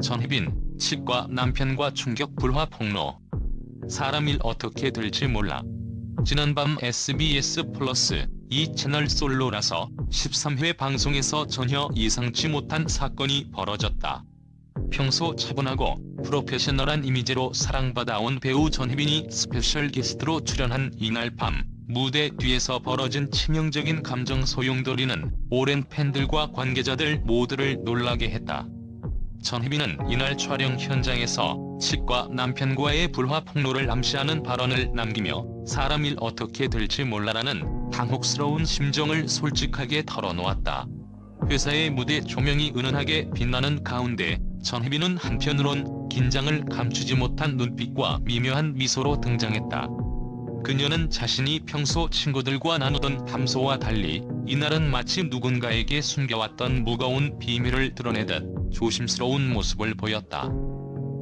전혜빈, 치과 남편과 충격 불화 폭로. 사람 일 어떻게 될지 몰라. 지난밤 SBS 플러스 이 채널 솔로라서 13회 방송에서 전혀 예상치 못한 사건이 벌어졌다. 평소 차분하고 프로페셔널한 이미지로 사랑받아온 배우 전혜빈이 스페셜 게스트로 출연한 이날 밤, 무대 뒤에서 벌어진 치명적인 감정 소용돌이는 오랜 팬들과 관계자들 모두를 놀라게 했다. 전혜빈은 이날 촬영 현장에서 치과 남편과의 불화 폭로를 암시하는 발언을 남기며 사람 일 어떻게 될지 몰라라는 당혹스러운 심정을 솔직하게 털어놓았다. 회사의 무대 조명이 은은하게 빛나는 가운데 전혜빈은 한편으론 긴장을 감추지 못한 눈빛과 미묘한 미소로 등장했다. 그녀는 자신이 평소 친구들과 나누던 담소와 달리 이날은 마치 누군가에게 숨겨왔던 무거운 비밀을 드러내듯 조심스러운 모습을 보였다.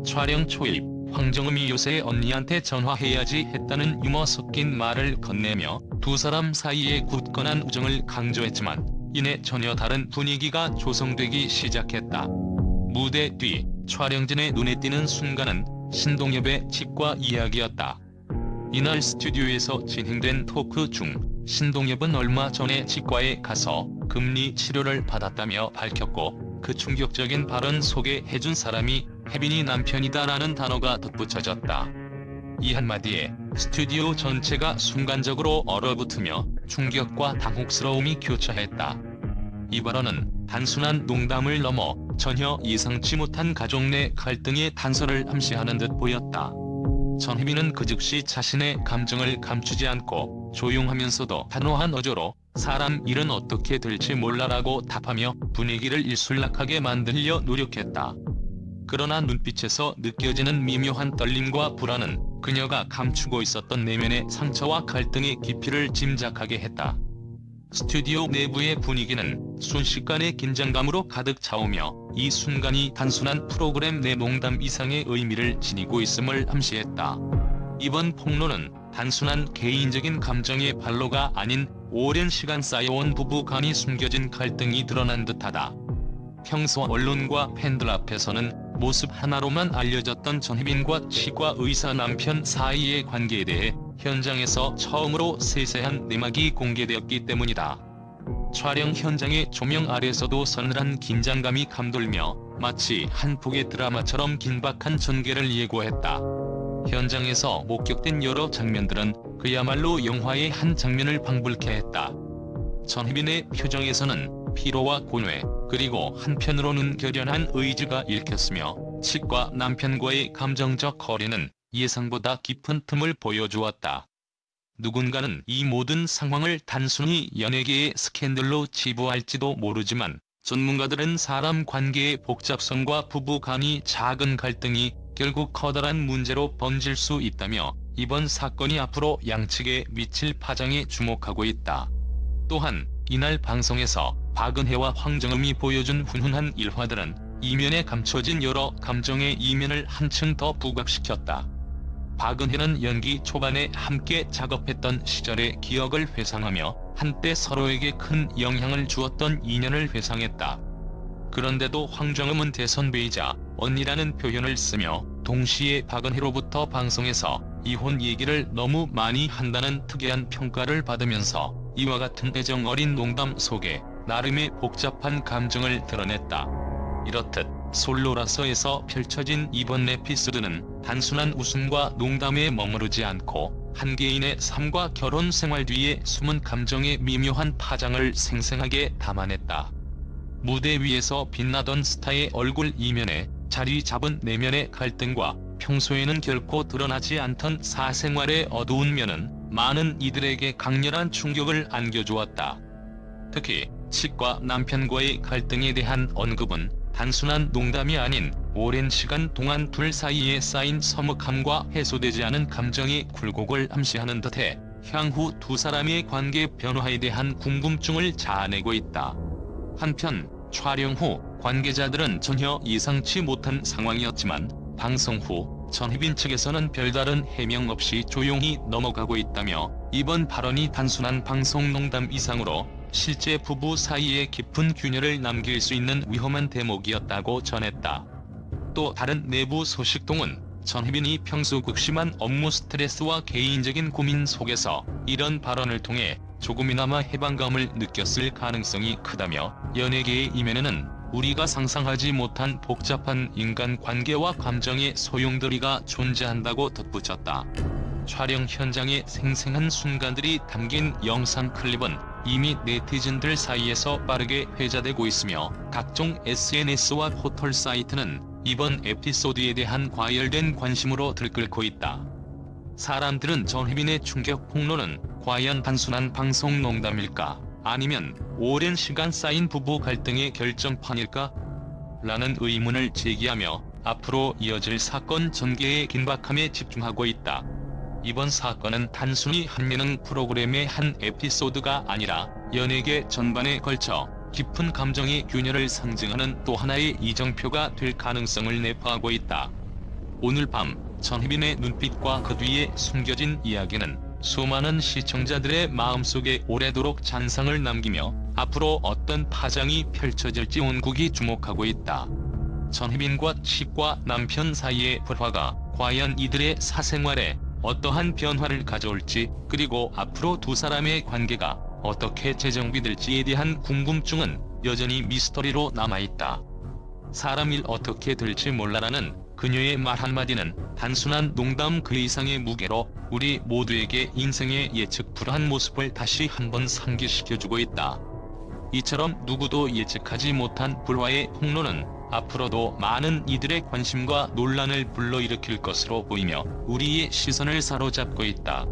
촬영 초입, 황정음이 요새 언니한테 전화해야지 했다는 유머 섞인 말을 건네며 두 사람 사이의 굳건한 우정을 강조했지만 이내 전혀 다른 분위기가 조성되기 시작했다. 무대 뒤, 촬영진의 눈에 띄는 순간은 신동엽의 치과 이야기였다. 이날 스튜디오에서 진행된 토크 중 신동엽은 얼마 전에 치과에 가서 금리 치료를 받았다며 밝혔고, 그 충격적인 발언 속에 해준 사람이 혜빈이 남편이다라는 단어가 덧붙여졌다. 이 한마디에 스튜디오 전체가 순간적으로 얼어붙으며 충격과 당혹스러움이 교차했다. 이 발언은 단순한 농담을 넘어 전혀 예상치 못한 가족 내 갈등의 단서를 암시하는 듯 보였다. 전혜빈은 그 즉시 자신의 감정을 감추지 않고 조용하면서도 단호한 어조로 사람 일은 어떻게 될지 몰라라고 답하며 분위기를 일술락하게 만들려 노력했다. 그러나 눈빛에서 느껴지는 미묘한 떨림과 불안은 그녀가 감추고 있었던 내면의 상처와 갈등의 깊이를 짐작하게 했다. 스튜디오 내부의 분위기는 순식간에 긴장감으로 가득 차오며 이 순간이 단순한 프로그램 내 농담 이상의 의미를 지니고 있음을 암시했다. 이번 폭로는 단순한 개인적인 감정의 발로가 아닌 오랜 시간 쌓여온 부부 간이 숨겨진 갈등이 드러난 듯하다. 평소 언론과 팬들 앞에서는 모습 하나로만 알려졌던 전혜빈과 치과 의사 남편 사이의 관계에 대해 현장에서 처음으로 세세한 내막이 공개되었기 때문이다. 촬영 현장의 조명 아래서도 서늘한 긴장감이 감돌며 마치 한 폭의 드라마처럼 긴박한 전개를 예고했다. 현장에서 목격된 여러 장면들은 그야말로 영화의 한 장면을 방불케 했다. 전혜빈의 표정에서는 피로와 고뇌, 그리고 한편으로는 결연한 의지가 읽혔으며 치과 남편과의 감정적 거리는 예상보다 깊은 틈을 보여주었다. 누군가는 이 모든 상황을 단순히 연예계의 스캔들로 치부할지도 모르지만 전문가들은 사람 관계의 복잡성과 부부 간의 작은 갈등이 결국 커다란 문제로 번질 수 있다며 이번 사건이 앞으로 양측에 미칠 파장에 주목하고 있다. 또한 이날 방송에서 박은혜와 황정음이 보여준 훈훈한 일화들은 이면에 감춰진 여러 감정의 이면을 한층 더 부각시켰다. 박은혜는 연기 초반에 함께 작업했던 시절의 기억을 회상하며 한때 서로에게 큰 영향을 주었던 인연을 회상했다. 그런데도 황정음은 대선배이자 언니라는 표현을 쓰며 동시에 박은혜로부터 방송에서 이혼 얘기를 너무 많이 한다는 특이한 평가를 받으면서 이와 같은 애정 어린 농담 속에 나름의 복잡한 감정을 드러냈다. 이렇듯 솔로라서에서 펼쳐진 이번 에피소드는 단순한 웃음과 농담에 머무르지 않고 한 개인의 삶과 결혼 생활 뒤에 숨은 감정의 미묘한 파장을 생생하게 담아냈다. 무대 위에서 빛나던 스타의 얼굴 이면에 자리 잡은 내면의 갈등과 평소에는 결코 드러나지 않던 사생활의 어두운 면은 많은 이들에게 강렬한 충격을 안겨주었다. 특히 치과 남편과의 갈등에 대한 언급은 단순한 농담이 아닌 오랜 시간 동안 둘 사이에 쌓인 서먹함과 해소되지 않은 감정의 굴곡을 암시하는 듯해 향후 두 사람의 관계 변화에 대한 궁금증을 자아내고 있다. 한편 촬영 후 관계자들은 전혀 예상치 못한 상황이었지만 방송 후 전혜빈 측에서는 별다른 해명 없이 조용히 넘어가고 있다며 이번 발언이 단순한 방송 농담 이상으로 실제 부부 사이에 깊은 균열을 남길 수 있는 위험한 대목이었다고 전했다. 또 다른 내부 소식통은 전혜빈이 평소 극심한 업무 스트레스와 개인적인 고민 속에서 이런 발언을 통해 조금이나마 해방감을 느꼈을 가능성이 크다며, 연예계의 이면에는 우리가 상상하지 못한 복잡한 인간관계와 감정의 소용돌이가 존재한다고 덧붙였다. 촬영 현장의 생생한 순간들이 담긴 영상 클립은 이미 네티즌들 사이에서 빠르게 회자되고 있으며, 각종 SNS와 포털 사이트는 이번 에피소드에 대한 과열된 관심으로 들끓고 있다. 사람들은 전혜빈의 충격 폭로는 과연 단순한 방송 농담일까? 아니면 오랜 시간 쌓인 부부 갈등의 결정판일까? 라는 의문을 제기하며 앞으로 이어질 사건 전개의 긴박함에 집중하고 있다. 이번 사건은 단순히 한 예능 프로그램의 한 에피소드가 아니라 연예계 전반에 걸쳐 깊은 감정의 균열을 상징하는 또 하나의 이정표가 될 가능성을 내포하고 있다. 오늘 밤 전혜빈의 눈빛과 그 뒤에 숨겨진 이야기는 수많은 시청자들의 마음속에 오래도록 잔상을 남기며 앞으로 어떤 파장이 펼쳐질지 온국이 주목하고 있다. 전혜빈과 치과 남편 사이의 불화가 과연 이들의 사생활에 어떠한 변화를 가져올지, 그리고 앞으로 두 사람의 관계가 어떻게 재정비될지에 대한 궁금증은 여전히 미스터리로 남아있다. 사람 일 어떻게 될지 몰라라는 그녀의 말 한마디는 단순한 농담 그 이상의 무게로 우리 모두에게 인생의 예측 불허한 모습을 다시 한번 상기시켜주고 있다. 이처럼 누구도 예측하지 못한 불화의 폭로는 앞으로도 많은 이들의 관심과 논란을 불러일으킬 것으로 보이며 우리의 시선을 사로잡고 있다.